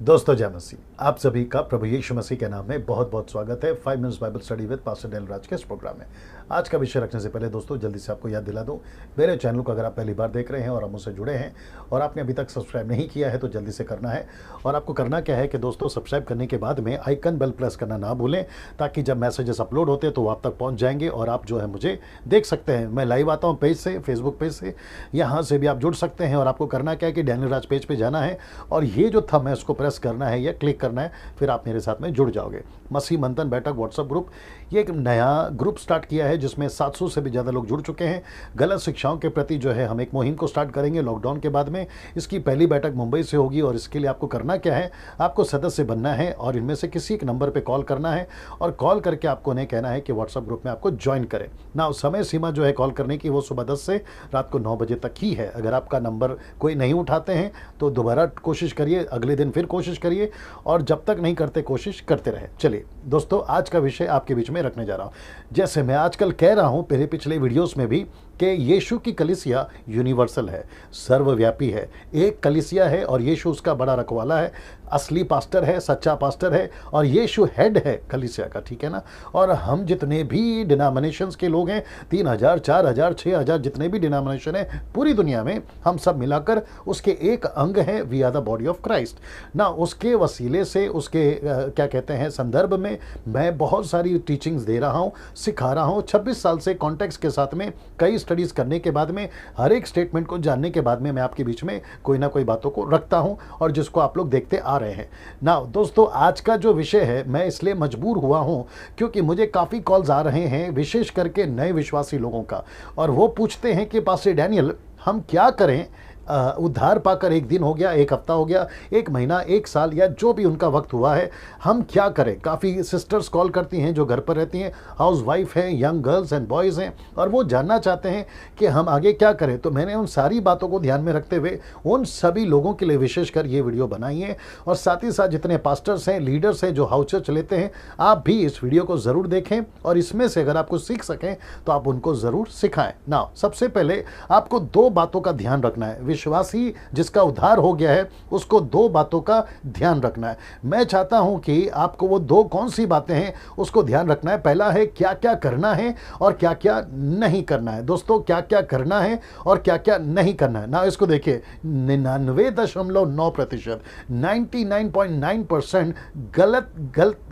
दोस्तों जय मसीह, आप सभी का प्रभु यीशु मसीह के नाम में बहुत बहुत स्वागत है 5 minutes Bible study with pastor Daniel Raj के इस प्रोग्राम में। आज का विषय रखने से पहले दोस्तों जल्दी से आपको याद दिला दूं, मेरे चैनल को अगर आप पहली बार देख रहे हैं और हम उससे जुड़े हैं और आपने अभी तक सब्सक्राइब नहीं किया है तो जल्दी से करना है। और आपको करना क्या है कि दोस्तों सब्सक्राइब करने के बाद में आइकन बेल प्रेस करना ना भूलें, ताकि जब मैसेजेस अपलोड होते हैं तो वो आप तक पहुँच जाएंगे और आप जो है मुझे देख सकते हैं। मैं लाइव आता हूँ पेज से, फेसबुक पेज से, यहाँ से भी आप जुड़ सकते हैं। और आपको करना क्या है कि डेनियल राज पेज पर जाना है और ये जो थंब है उसको प्रेस करना है या क्लिक करना है, फिर आप मेरे साथ में जुड़ जाओगे। मसीह मंथन बैठक व्हाट्सएप ग्रुप, ये एक नया ग्रुप स्टार्ट किया है जिसमें 700 से भी ज़्यादा लोग जुड़ चुके हैं। गलत शिक्षाओं के प्रति जो है हम एक मुहिम को स्टार्ट करेंगे लॉकडाउन के बाद में। इसकी पहली बैठक मुंबई से होगी और इसके लिए आपको करना क्या है, आपको सदस्य बनना है और इनमें से किसी एक नंबर पे कॉल करना है और कॉल करके आपको उन्हें कहना है कि व्हाट्सएप ग्रुप में आपको ज्वाइन करें ना। समय सीमा जो है कॉल करने की वो सुबह 10 से रात को 9 बजे तक ही है। अगर आपका नंबर कोई नहीं उठाते हैं तो दोबारा कोशिश करिए, अगले दिन फिर कोशिश करिए और जब तक नहीं करते कोशिश करते रहे। चलिए दोस्तों, आज का विषय आपके बीच में रखने जा रहा हूँ। जैसे मैं आजकल कह रहा हूँ पहले पिछले वीडियोस में भी कि यीशु की कलीसिया यूनिवर्सल है, सर्वव्यापी है। एक कलीसिया है और यीशु उसका बड़ा रखवाला है, असली पास्टर है, सच्चा पास्टर है और यीशु हेड है कलीसिया का, ठीक है ना। और हम जितने भी डिनोमिनेशंस के लोग हैं, 3000, 4000, 6000 जितने भी डिनोमिनेशन है पूरी दुनिया में, हम सब मिलाकर उसके एक अंग हैं। We are the body of Christ ना। उसके वसीले से, उसके क्या कहते हैं संदर्भ में मैं बहुत सारी टीचिंग्स दे रहा हूँ, सिखा रहा हूँ। 26 साल से कॉन्टेक्स्ट के साथ में कई स्टडीज़ करने के बाद में, हर एक स्टेटमेंट को जानने के बाद में मैं आपके बीच में कोई ना कोई बातों को रखता हूँ और जिसको आप लोग देखते आ रहे हैं ना। दोस्तों आज का जो विषय है, मैं इसलिए मजबूर हुआ हूँ क्योंकि मुझे काफ़ी कॉल्स आ रहे हैं, विशेष करके नए विश्वासी लोगों का, और वो पूछते हैं कि पास्टर डैनियल हम क्या करें। उद्धार पाकर एक दिन हो गया, एक हफ्ता हो गया, एक महीना, एक साल या जो भी उनका वक्त हुआ है, हम क्या करें। काफ़ी सिस्टर्स कॉल करती हैं जो घर पर रहती हैं, हाउस वाइफ हैं, यंग गर्ल्स एंड बॉयज़ हैं, और वो जानना चाहते हैं कि हम आगे क्या करें। तो मैंने उन सारी बातों को ध्यान में रखते हुए उन सभी लोगों के लिए विशेषकर ये वीडियो बनाई है। और साथ ही साथ जितने पास्टर्स हैं, लीडर्स हैं जो हाउस चर्च लेते हैं, आप भी इस वीडियो को ज़रूर देखें और इसमें से अगर आप कुछ सीख सकें तो आप उनको ज़रूर सिखाएं ना। सबसे पहले आपको 2 बातों का ध्यान रखना है। विश्वासी जिसका उद्धार हो गया है उसको 2 बातों का ध्यान रखना है। मैं चाहता हूं कि आपको वो 2 कौन सी बातें हैं उसको ध्यान रखना है। पहला है क्या क्या करना है और क्या क्या नहीं करना है। दोस्तों क्या क्या करना है और क्या क्या नहीं करना है ना, इसको देखिए। 99.9%, 99.9%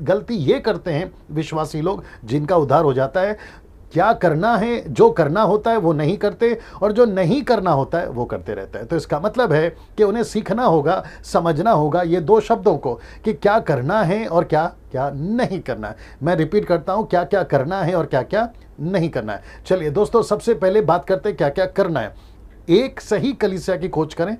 गलती ये करते हैं विश्वासी लोग जिनका उद्धार हो जाता है। क्या करना है, जो करना होता है वो नहीं करते और जो नहीं करना होता है वो करते रहते हैं। तो इसका मतलब है कि उन्हें सीखना होगा, समझना होगा ये 2 शब्दों को कि क्या करना है और क्या क्या नहीं करना है। मैं रिपीट करता हूं, क्या क्या करना है और क्या क्या नहीं करना है। चलिए दोस्तों, सबसे पहले बात करते हैं क्या क्या करना है। एक सही कलीसिया की खोज करें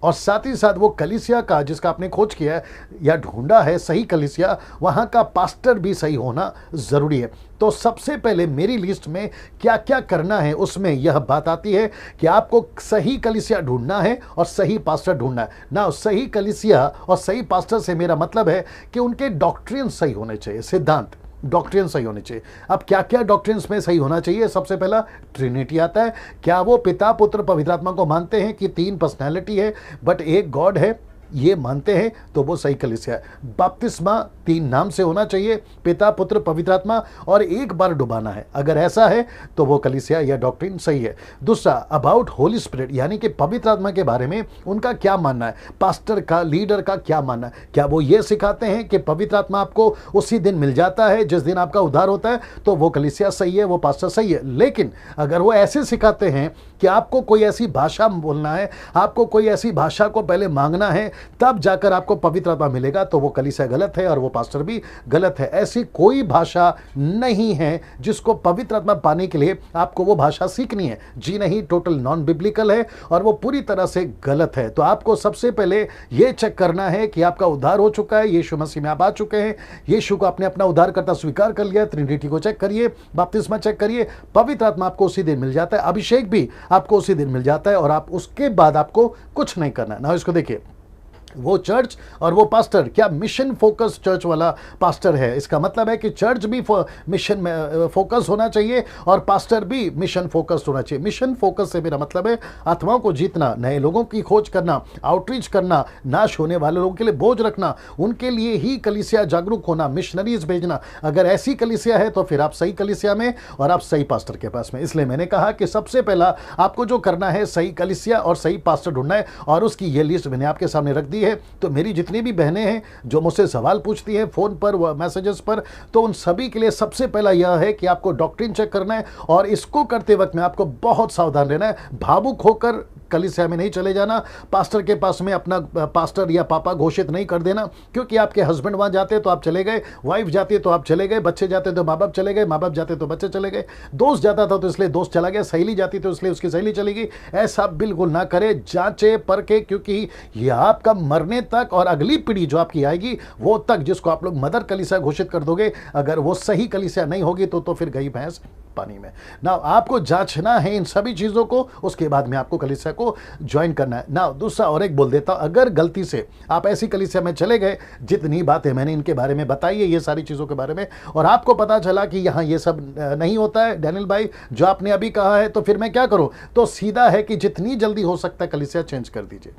और साथ ही साथ वो कलीसिया का जिसका आपने खोज किया है या ढूंढा है, सही कलीसिया, वहाँ का पास्टर भी सही होना ज़रूरी है। तो सबसे पहले मेरी लिस्ट में क्या क्या करना है उसमें यह बात आती है कि आपको सही कलीसिया ढूंढना है और सही पास्टर ढूंढना है ना। सही कलीसिया और सही पास्टर से मेरा मतलब है कि उनके डॉक्ट्रिन सही होने चाहिए, सिद्धांत डॉक्ट्रिन सही होने चाहिए। अब क्या क्या डॉक्ट्रिन्स में सही होना चाहिए। सबसे पहला ट्रिनिटी आता है। क्या वो पिता पुत्र पवित्र आत्मा को मानते हैं कि 3 पर्सनैलिटी है बट एक गॉड है, ये मानते हैं तो वो सही कलीसिया है। बपतिस्मा 3 नाम से होना चाहिए, पिता पुत्र पवित्र आत्मा, और एक बार डुबाना है। अगर ऐसा है तो वो कलीसिया या डॉक्ट्रिन सही है। दूसरा, अबाउट होली स्पिरिट, यानी कि पवित्र आत्मा के बारे में उनका क्या मानना है, पास्टर का, लीडर का क्या मानना है। क्या वो ये सिखाते हैं कि पवित्र आत्मा आपको उसी दिन मिल जाता है जिस दिन आपका उद्धार होता है, तो वो कलीसिया सही है, वो पास्टर सही है। लेकिन अगर वो ऐसे सिखाते हैं कि आपको कोई ऐसी भाषा बोलना है, आपको कोई ऐसी भाषा को पहले मांगना है तब जाकर आपको पवित्र आत्मा मिलेगा, तो वो कलीसिया गलत है और वो पास्टर भी गलत है। ऐसी कोई भाषा नहीं है जिसको पवित्र आत्मा पाने के लिए आपको वो भाषा सीखनी है। जी नहीं, टोटल नॉन बिब्लिकल है और वो पूरी तरह से गलत है। तो आपको सबसे पहले ये चेक करना है कि आपका उद्धार हो चुका है, यीशु मसीह में आप आ चुके हैं, यीशु को आपने अपना उद्धारकर्ता स्वीकार कर लिया। ट्रिनिटी को चेक करिए, बपतिस्मा चेक करिए, पवित्र आत्मा आपको उसी दिन मिल जाता है, अभिषेक भी आपको उसी दिन मिल जाता है और आप उसके बाद आपको कुछ नहीं करना है ना। इसको देखिए, वो चर्च और वो पास्टर क्या मिशन फोकस चर्च वाला पास्टर है। इसका मतलब है कि चर्च भी मिशन में फोकस होना चाहिए और पास्टर भी मिशन फोकस्ड होना चाहिए। मिशन फोकस से मेरा मतलब है आत्माओं को जीतना, नए लोगों की खोज करना, आउटरीच करना, नाश होने वाले लोगों के लिए बोझ रखना, उनके लिए ही कलीसिया जागरूक होना, मिशनरीज भेजना। अगर ऐसी कलीसिया है तो फिर आप सही कलीसिया में और आप सही पास्टर के पास में। इसलिए मैंने कहा कि सबसे पहला आपको जो करना है सही कलीसिया और सही पास्टर ढूंढना है, और उसकी ये लिस्ट मैंने आपके सामने रख दी है। तो मेरी जितनी भी बहनें हैं जो मुझसे सवाल पूछती हैं फोन पर व मैसेजेस पर, तो उन सभी के लिए सबसे पहला यह है कि आपको डॉक्ट्रिन चेक करना है, और इसको करते वक्त में आपको बहुत सावधान रहना है। भावुक होकर कलीसिया में नहीं चले जाना, पास्टर के पास में अपना पास्टर या पापा घोषित नहीं कर देना, क्योंकि आपके हस्बैंड वहां जाते तो आप चले गए, वाइफ जाती तो आप चले गए, बच्चे जाते तो माँ बाप चले गए, माँ बाप जाते तो बच्चे चले गए, दोस्त जाता था तो इसलिए दोस्त चला गया, सहेली जाती तो इसलिए उसकी सहेली चली गई। ऐसा बिल्कुल ना करे, जांचे परखे, क्योंकि ये आपका मरने तक और अगली पीढ़ी जो आपकी आएगी वो तक, जिसको आप लोग मदर कलीसिया घोषित कर दोगे, अगर वो सही कलीसिया नहीं होगी तो फिर गई भैंस पानी में ना। आपको जांचना है इन सभी चीजों को, उसके बाद में आपको कलीसिया को ज्वाइन करना है ना। दूसरा और एक बोल देता हूं, अगर गलती से आप ऐसी कलीसिया में चले गए, जितनी बातें मैंने इनके बारे में बताई है, ये सारी चीजों के बारे में, और आपको पता चला कि यहाँ ये सब नहीं होता है डैनियल भाई जो आपने अभी कहा है, तो फिर मैं क्या करूं? तो सीधा है कि जितनी जल्दी हो सकता है कलीसिया चेंज कर दीजिए।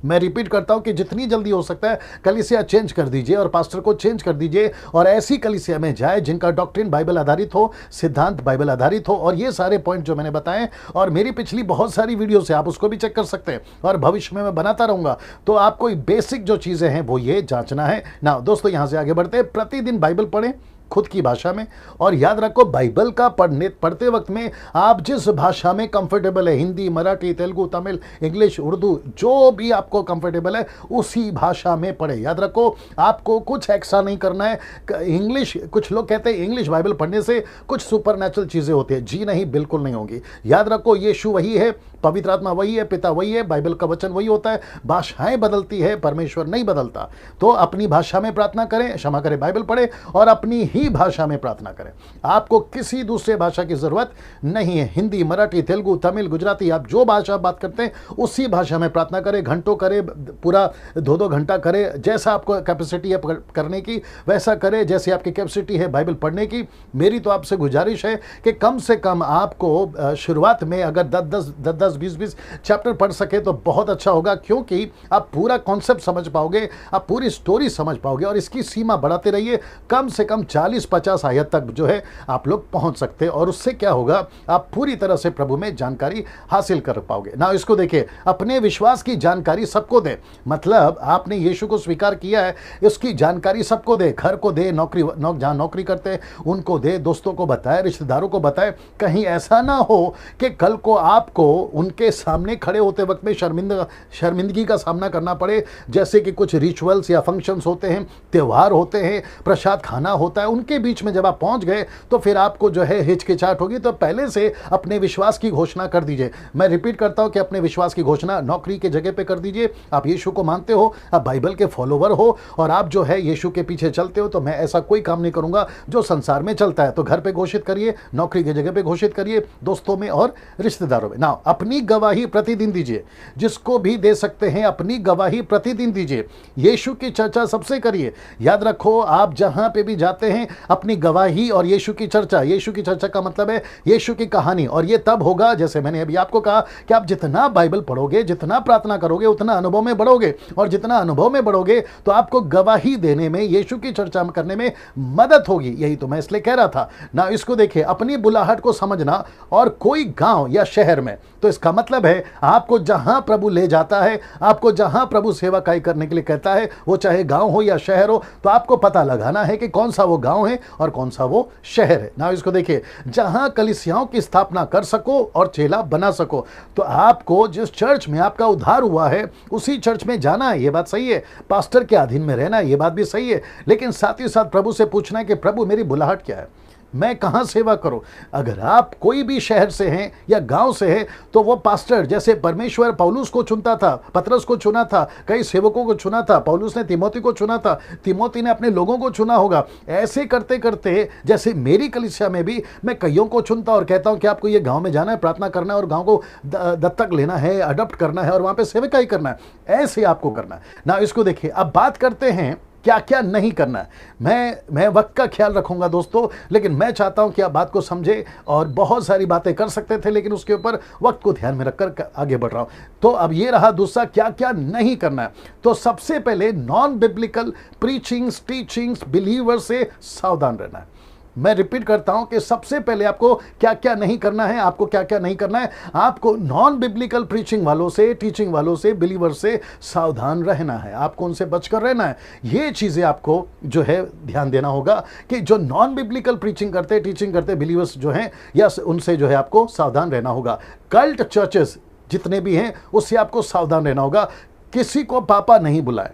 मैं रिपीट करता हूं कि जितनी जल्दी हो सकता है कलीसिया चेंज कर दीजिए और पास्टर को चेंज कर दीजिए, और ऐसी कलीसिया में जाए जिनका डॉक्ट्रिन बाइबल आधारित हो, सिद्धांत बाइबल आधारित हो, और ये सारे पॉइंट जो मैंने बताए, और मेरी पिछली बहुत सारी वीडियो से आप उसको भी चेक कर सकते हैं, और भविष्य में मैं बनाता रहूंगा। तो आपको बेसिक जो चीजें हैं वो ये जांचना है ना। दोस्तों यहां से आगे बढ़ते हैं, प्रतिदिन बाइबल पढ़ें खुद की भाषा में, और याद रखो बाइबल का पढ़ते वक्त में आप जिस भाषा में कंफर्टेबल है, हिंदी, मराठी, तेलुगु, तमिल, इंग्लिश, उर्दू, जो भी आपको कंफर्टेबल है उसी भाषा में पढ़े। याद रखो आपको कुछ एक्स्ट्रा नहीं करना है। इंग्लिश, कुछ लोग कहते हैं इंग्लिश बाइबल पढ़ने से कुछ सुपरनैचुरल चीजें होती है, जी नहीं, बिल्कुल नहीं होगी। याद रखो यीशु वही है, पवित्र आत्मा वही है, पिता वही है, बाइबल का वचन वही होता है, भाषाएं बदलती है, परमेश्वर नहीं बदलता। तो अपनी भाषा में प्रार्थना करें, क्षमा करें, बाइबल पढ़ें और अपनी ही भाषा में प्रार्थना करें। आपको किसी दूसरे भाषा की जरूरत नहीं है। हिंदी, मराठी, तेलुगु, तमिल, गुजराती, आप जो भाषा बात करते हैं उसी भाषा में प्रार्थना करें। घंटों करें, पूरा 2-2 घंटा करें, जैसा आपको कैपेसिटी है करने की वैसा करें, जैसे आपकी कैपेसिटी है बाइबल पढ़ने की। मेरी तो आपसे गुजारिश है कि कम से कम आपको शुरुआत में अगर 10, 20 चैप्टर पढ़ सके तो बहुत अच्छा होगा, क्योंकि आप पूरा कॉन्सेप्ट समझ पाओगे, आप पूरी स्टोरी समझ पाओगे, और इसकी सीमा बढ़ाते रहिए। कम से कम 40-50 आयत तक जो है आप लोग पहुंच सकते हैं, और उससे क्या होगा, आप पूरी तरह से प्रभु में जानकारी हासिल कर पाओगे ना। इसको देखिए, अपने विश्वास की जानकारी सबको दे, मतलब आपने यीशु को स्वीकार किया है, इसकी जानकारी सबको दे, घर को दे, जहां नौकरी करते हैं उनको दे, दोस्तों को बताए, रिश्तेदारों को बताए। कहीं ऐसा ना हो कि कल को आपको उनके सामने खड़े होते वक्त में शर्मिंदगी का सामना करना पड़े। जैसे कि कुछ रिचुअल्स या फंक्शंस होते हैं, त्यौहार होते हैं, प्रसाद खाना होता है, उनके बीच में जब आप पहुंच गए तो फिर आपको जो है हिचकिचाहट होगी। तो पहले से अपने विश्वास की घोषणा कर दीजिए। मैं रिपीट करता हूं कि अपने विश्वास की घोषणा नौकरी के जगह पे कर दीजिए। आप यीशु को मानते हो, आप बाइबल के फॉलोवर हो, और आप जो है यीशु के पीछे चलते हो, तो मैं ऐसा कोई काम नहीं करूंगा जो संसार में चलता है। तो घर पे घोषित करिए, नौकरी की जगह पे घोषित करिए, दोस्तों में और रिश्तेदारों में ना। अपनी गवाही प्रतिदिन दीजिए, जिसको भी दे सकते हैं अपनी गवाही प्रतिदिन दीजिए। यीशु की चर्चा सबसे करिए। याद रखो, आप जहां पे भी जाते हैं अपनी गवाही और यीशु की चर्चा। यीशु की चर्चा का मतलब है यीशु की कहानी, और ये तब होगा, जैसे मैंने अभी आपको कहा, कि आप जितना बाइबल पढ़ोगे, जितना प्रार्थना करोगे, उतना अनुभव में बढ़ोगे, और जितना अनुभव में बढ़ोगे तो आपको गवाही देने में, यीशु की चर्चा करने में मदद होगी। यही तो मैं इसलिए कह रहा था ना। इसको देखिए, अपनी बुलाहट को समझना, और कोई गांव या शहर में, तो इसका मतलब है आपको जहां प्रभु ले जाता है, आपको जहां प्रभु सेवाकाई करने के लिए कहता है, वो चाहे गांव हो या शहर हो, तो आपको पता लगाना है कि कौन सा वो गांव है और कौन सा वो शहर है ना। इसको देखिए, जहां कलीसियाओं की स्थापना कर सको और चेला बना सको, तो आपको जिस चर्च में आपका उद्धार हुआ है उसी चर्च में जाना है। ये बात सही है। पास्टर के अधीन में रहना है, ये बात भी सही है, लेकिन साथ ही साथ प्रभु से पूछना है कि प्रभु मेरी बुलाहट क्या है, मैं कहाँ सेवा करूं? अगर आप कोई भी शहर से हैं या गांव से हैं, तो वो पास्टर, जैसे परमेश्वर पौलुस को चुनता था, पतरस को चुना था, कई सेवकों को चुना था, पौलुस ने तिमोथी को चुना था, तिमोथी ने अपने लोगों को चुना होगा, ऐसे करते करते जैसे मेरी कलीसिया में भी मैं कईयों को चुनता और कहता हूं कि आपको ये गांव में जाना है, प्रार्थना करना है और गांव को दत्तक लेना है, अडॉप्ट करना है और वहां पे सेवकाई करना है, ऐसे आपको करना है ना। इसको देखिए, अब बात करते हैं क्या क्या नहीं करना है। मैं वक्त का ख्याल रखूंगा दोस्तों, लेकिन मैं चाहता हूं कि आप बात को समझे, और बहुत सारी बातें कर सकते थे लेकिन उसके ऊपर वक्त को ध्यान में रखकर आगे बढ़ रहा हूं। तो अब ये रहा दूसरा, क्या क्या नहीं करना है। तो सबसे पहले non biblical preachings, teachings, believer से सावधान रहना है। मैं रिपीट करता हूं कि सबसे पहले आपको क्या क्या नहीं करना है। आपको क्या क्या नहीं करना है? आपको नॉन बिब्लिकल प्रीचिंग वालों से, टीचिंग वालों से, बिलीवर से सावधान रहना है। आपको उनसे बचकर रहना है। ये चीजें आपको जो है ध्यान देना होगा कि जो नॉन बिब्लिकल प्रीचिंग करते, टीचिंग करते बिलीवर्स जो हैं, या उनसे जो है आपको सावधान रहना होगा। कल्ट चर्चेस जितने भी हैं उससे आपको सावधान रहना होगा। किसी को पापा नहीं बुलाए,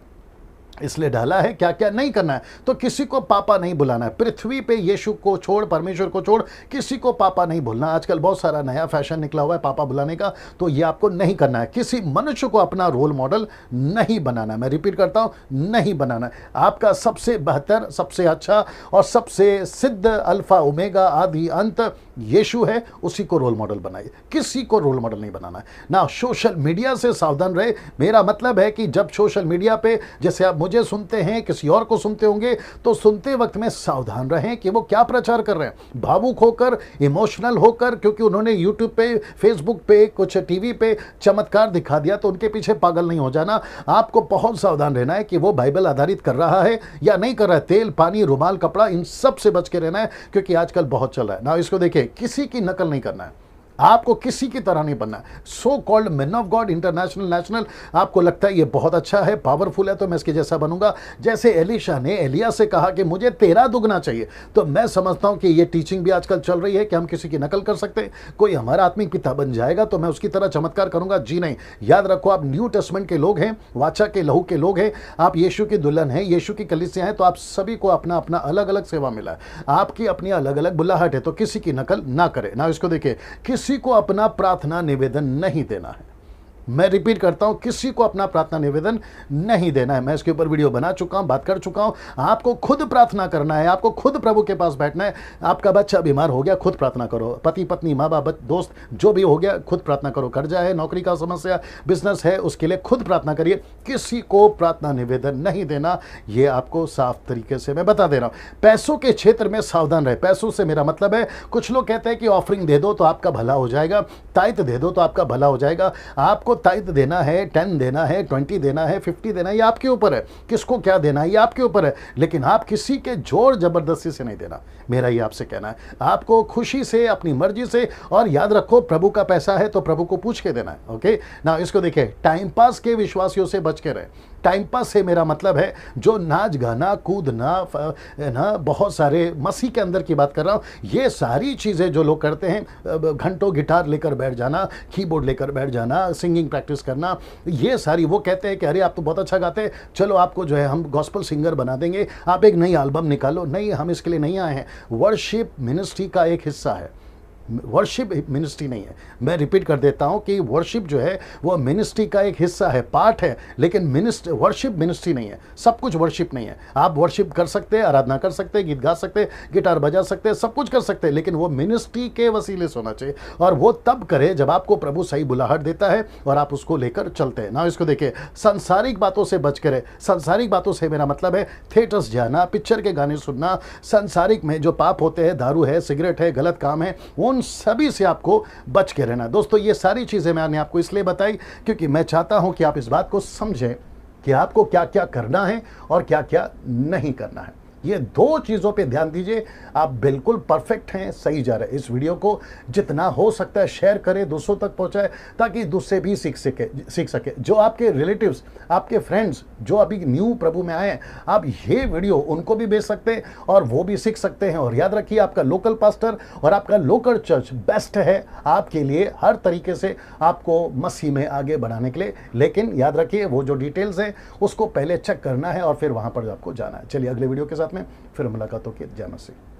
इसलिए डाला है क्या क्या नहीं करना है। तो किसी को पापा नहीं बुलाना है। पृथ्वी पे यीशु को छोड़, परमेश्वर को छोड़, किसी को पापा नहीं बोलना। आजकल बहुत सारा नया फैशन निकला हुआ है पापा बुलाने का, तो ये आपको नहीं करना है। किसी मनुष्य को अपना रोल मॉडल नहीं बनाना है। मैं रिपीट करता हूं, नहीं बनाना है। आपका सबसे बेहतर, सबसे अच्छा और सबसे सिद्ध अल्फा ओमेगा आदि अंत यीशु है, उसी को रोल मॉडल बनाइए। किसी को रोल मॉडल नहीं बनाना है ना। सोशल मीडिया से सावधान रहे। मेरा मतलब है कि जब सोशल मीडिया पे, जैसे आप मुझे सुनते हैं, किसी और को सुनते होंगे, तो सुनते वक्त में सावधान रहें कि वो क्या प्रचार कर रहे हैं। भावुक होकर, इमोशनल होकर, क्योंकि उन्होंने यूट्यूब पे, फेसबुक पे, कुछ टीवी पे चमत्कार दिखा दिया, तो उनके पीछे पागल नहीं हो जाना। आपको बहुत सावधान रहना है कि वो बाइबल आधारित कर रहा है या नहीं कर रहा है। तेल, पानी, रुमाल, कपड़ा, इन सब से बच के रहना है, क्योंकि आजकल बहुत चल रहा है ना। इसको देखिए, किसी की नकल नहीं करना है। आपको किसी की तरह नहीं बनना। So called man of God, international, national, आपको लगता है ये बहुत अच्छा है, पावरफुल है, तो मैं इसके जैसा बनूंगा। जैसे एलीशा ने एलिया से कहा कि मुझे तेरा दुगना चाहिए, तो मैं समझता हूं कि ये टीचिंग भी आजकल चल रही है कि हम किसी की नकल कर सकते हैं। कोई हमारा आत्मिक पिता बन जाएगा तो मैं उसकी तरह चमत्कार करूंगा, जी नहीं। याद रखो, आप न्यू टेस्टमेंट के लोग हैं, वाचा के लहू के लोग हैं, आप यीशु की दुल्हन हैं, यीशु की कलीसिया हैं, तो आप सभी को अपना अपना अलग अलग सेवा मिला है, आपकी अपनी अलग अलग बुलाहट है, तो किसी की नकल ना करें ना। इसको देखिए, किसी को अपना प्रार्थना निवेदन नहीं देना है। मैं रिपीट करता हूं, किसी को अपना प्रार्थना निवेदन नहीं देना है। मैं इसके ऊपर वीडियो बना चुका हूं, बात कर चुका हूं। आपको खुद प्रार्थना करना है, आपको खुद प्रभु के पास बैठना है। आपका बच्चा बीमार हो गया, खुद प्रार्थना करो। पति पत्नी, माँ बाप, दोस्त, जो भी हो गया, खुद प्रार्थना करो। कर्जा है, नौकरी का समस्या, बिजनेस है, उसके लिए खुद प्रार्थना करिए। किसी को प्रार्थना निवेदन नहीं देना, ये आपको साफ तरीके से मैं बता दे रहा हूं। पैसों के क्षेत्र में सावधान रहे। पैसों से मेरा मतलब है, कुछ लोग कहते हैं कि ऑफरिंग दे दो तो आपका भला हो जाएगा, ताइत दे दो तो आपका भला हो जाएगा। आपको ताइत देना है, 10 देना है, 20 देना है, 50 देना है, ये आपके ऊपर है। किसको क्या देना है ये आपके ऊपर है, लेकिन आप किसी के जोर जबरदस्ती से नहीं देना। मेरा ये आपसे कहना है, आपको खुशी से, अपनी मर्जी से, और याद रखो प्रभु का पैसा है तो प्रभु को पूछ के देना है। ओके ना। इसको देखिए, टाइम पास के विश्वासियों से बच के रहे। टाइम पास से मेरा मतलब है जो नाच गाना, कूदना ना, बहुत सारे मसीह के अंदर की बात कर रहा हूँ। ये सारी चीज़ें जो लोग करते हैं, घंटों गिटार लेकर बैठ जाना, कीबोर्ड लेकर बैठ जाना, सिंगिंग प्रैक्टिस करना, ये सारी, वो कहते हैं कि अरे आप तो बहुत अच्छा गाते हैं, चलो आपको जो है हम गॉस्पल सिंगर बना देंगे, आप एक नई एल्बम निकालो। नहीं, हम इसके लिए नहीं आए हैं। वर्शिप मिनिस्ट्री का एक हिस्सा है, वर्शिप मिनिस्ट्री नहीं है। मैं रिपीट कर देता हूं कि वर्शिप जो है वो मिनिस्ट्री का एक हिस्सा है, पार्ट है, लेकिन वर्शिप मिनिस्ट्री नहीं है। सब कुछ वर्शिप नहीं है। आप वर्शिप कर सकते हैं, आराधना कर सकते हैं, गीत गा सकते हैं, गिटार बजा सकते हैं, सब कुछ कर सकते हैं, लेकिन वो मिनिस्ट्री के वसीले से होना चाहिए। और वो तब करे जब आपको प्रभु सही बुलाहट देता है और आप उसको लेकर चलते हैं ना। इसको देखिए, सांसारिक बातों से बच करे। सांसारिक बातों से मेरा मतलब है थिएटर्स जाना, पिक्चर के गाने सुनना, सांसारिक में जो पाप होते हैं, दारू है, सिगरेट है, गलत काम है, उन सभी से आपको बच के रहना। दोस्तों, ये सारी चीजें मैंने आपको इसलिए बताई क्योंकि मैं चाहता हूं कि आप इस बात को समझें कि आपको क्या क्या करना है और क्या क्या नहीं करना है। ये दो चीज़ों पे ध्यान दीजिए, आप बिल्कुल परफेक्ट हैं, सही जा रहे हैं। इस वीडियो को जितना हो सकता है शेयर करें, दूसरों तक पहुंचाएं, ताकि दूसरे भी सीख सके। जो आपके रिलेटिव्स, आपके फ्रेंड्स जो अभी न्यू प्रभु में आए हैं, आप ये वीडियो उनको भी भेज सकते हैं और वो भी सीख सकते हैं। और याद रखिए, आपका लोकल पास्टर और आपका लोकल चर्च बेस्ट है आपके लिए, हर तरीके से आपको मसीह में आगे बढ़ाने के लिए। लेकिन याद रखिए, वो जो डिटेल्स हैं उसको पहले चेक करना है और फिर वहाँ पर आपको जाना है। चलिए, अगले वीडियो के साथ में फिर मुलाकात होगी। जय मसीह।